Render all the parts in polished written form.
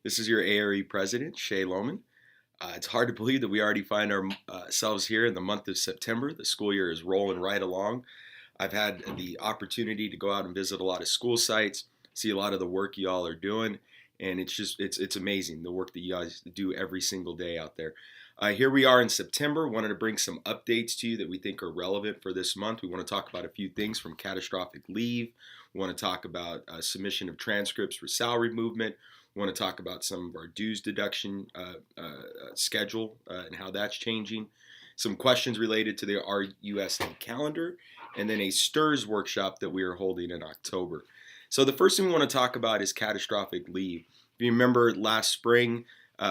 This is your ARE president, Shay Lohman. It's hard to believe that we already find ourselves here in the month of September. The school year is rolling right along. I've had the opportunity to go out and visit a lot of school sites, see a lot of the work you all are doing, and it's amazing the work that you guys do every single day out there. Here we are in September. Wanted to bring some updates to you that we think are relevant for this month. We want to talk about a few things from catastrophic leave. We want to talk about submission of transcripts for salary movement. We want to talk about some of our dues deduction schedule and how that's changing. Some questions related to the RUSD calendar, and then a STIRS workshop that we are holding in October. So the first thing we want to talk about is catastrophic leave. If you remember last spring,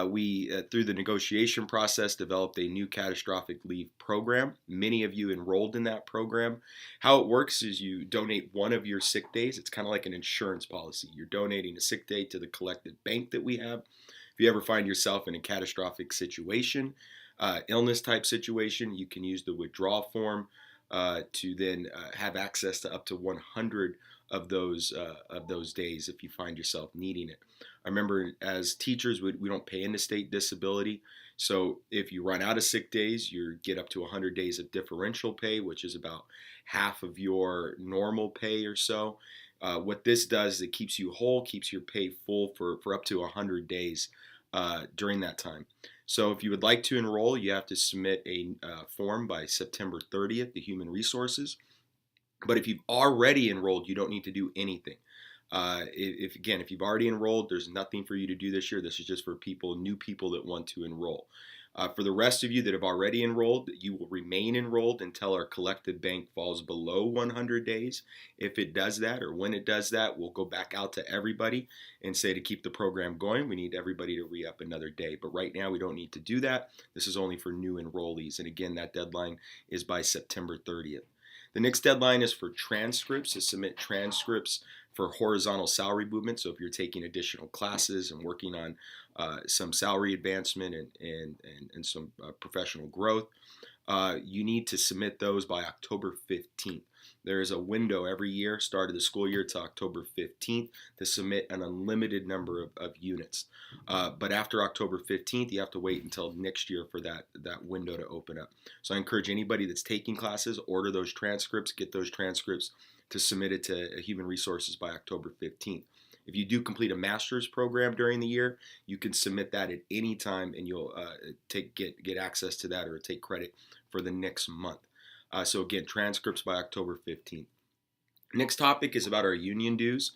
we, through the negotiation process, developed a new catastrophic leave program. Many of you enrolled in that program. How it works is you donate one of your sick days. It's kind of like an insurance policy. You're donating a sick day to the collective bank that we have. If you ever find yourself in a catastrophic situation, illness type situation, you can use the withdrawal form to then have access to up to 100 of those days if you find yourself needing it. I remember as teachers, we don't pay into state disability. So if you run out of sick days, you get up to 100 days of differential pay, which is about half of your normal pay or so. What this does is it keeps you whole, keeps your pay full for up to 100 days during that time. So if you would like to enroll, you have to submit a form by September 30th to Human Resources. But if you've already enrolled, you don't need to do anything. If you've already enrolled, there's nothing for you to do this year. This is just for new people that want to enroll. For the rest of you that have already enrolled, you will remain enrolled until our collective bank falls below 100 days. If it does that, or when it does that, we'll go back out to everybody and say to keep the program going, we need everybody to re-up another day. But right now, we don't need to do that. This is only for new enrollees. And again, that deadline is by September 30th. The next deadline is for transcripts, to submit transcripts for horizontal salary movement. So if you're taking additional classes and working on some salary advancement and some professional growth, you need to submit those by October 15th. There is a window every year, start of the school year to October 15th, to submit an unlimited number of units. But after October 15th, you have to wait until next year for that window to open up. So I encourage anybody that's taking classes, order those transcripts, get those transcripts to submit it to Human Resources by October 15th. If you do complete a master's program during the year, you can submit that at any time, and you'll get access to that or take credit for the next month. So again, transcripts by October 15th. Next topic is about our union dues.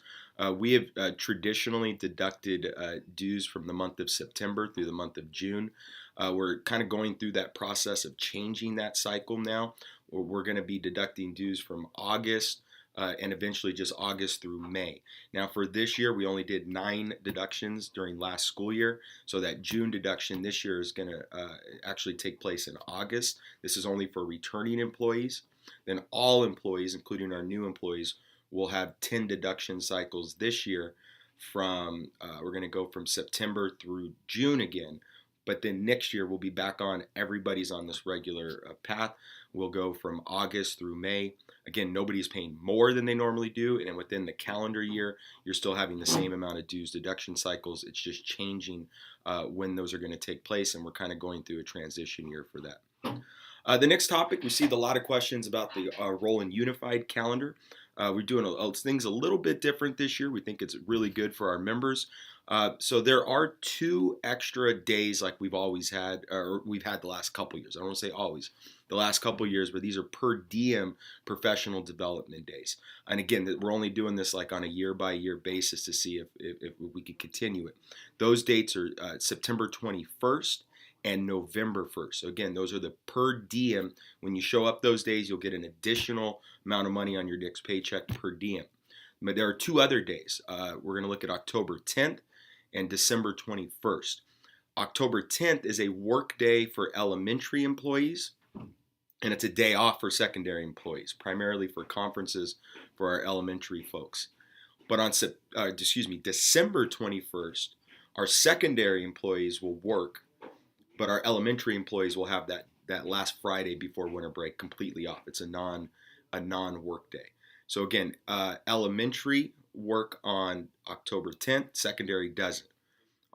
We have traditionally deducted dues from the month of September through the month of June. We're kind of going through that process of changing that cycle now. We're going to be deducting dues from August and eventually just August through May. Now for this year, we only did 9 deductions during last school year. So that June deduction this year is going to actually take place in August. This is only for returning employees. Then all employees, including our new employees, will have 10 deduction cycles this year from, we're going to go from September through June again. But then next year we'll be back on, everybody's on this regular path. We'll go from August through May. Again, nobody's paying more than they normally do, and within the calendar year, you're still having the same amount of dues deduction cycles. It's just changing when those are going to take place, and we're kind of going through a transition year for that. The next topic, we see a lot of questions about the rolling unified calendar. We're doing things a little bit different this year. We think it's really good for our members. So there are 2 extra days like we've always had, or we've had the last couple years. I don't want to say always, the last couple years, but these are per diem professional development days. And again, we're only doing this like on a year-by-year basis to see if we could continue it. Those dates are September 21st and November 1st. So again, those are the per diem. When you show up those days, you'll get an additional amount of money on your next paycheck per diem. But there are 2 other days. We're going to look at October 10th and December 21st. October 10th is a work day for elementary employees, and it's a day off for secondary employees, primarily for conferences for our elementary folks. But on December 21st, our secondary employees will work, but our elementary employees will have that last Friday before winter break completely off. It's a non-work day. So again, elementary work on October 10th, secondary doesn't.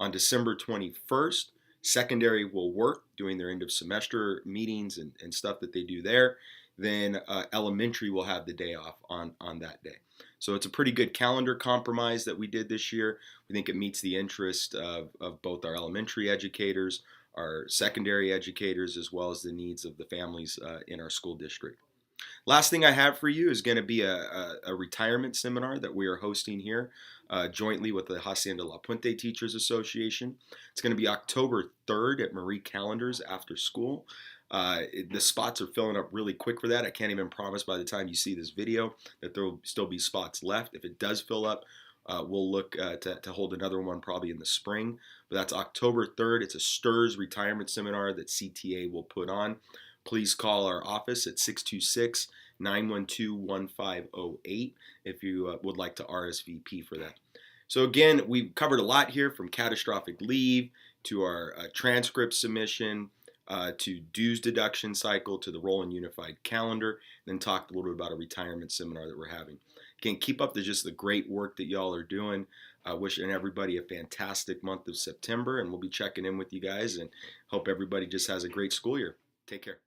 On December 21st, secondary will work doing their end of semester meetings and stuff that they do there. Then elementary will have the day off on that day. So it's a pretty good calendar compromise that we did this year. We think it meets the interest of both our elementary educators, our secondary educators, as well as the needs of the families in our school district. Last thing I have for you is going to be a retirement seminar that we are hosting here jointly with the Hacienda La Puente Teachers Association. It's going to be October 3rd at Marie Callender's after school. The spots are filling up really quick for that. I can't even promise by the time you see this video that there will still be spots left. If it does fill up, we'll look to hold another one probably in the spring. But that's October 3rd. It's a STIRS retirement seminar that CTA will put on. Please call our office at 626-912-1508 if you would like to RSVP for that. So again, we've covered a lot here, from catastrophic leave to our transcript submission, to dues deduction cycle, to the Rolling Unified Calendar, and then talked a little bit about a retirement seminar that we're having. Again, keep up the great work that y'all are doing. Wishing everybody a fantastic month of September, and we'll be checking in with you guys, and hope everybody just has a great school year. Take care.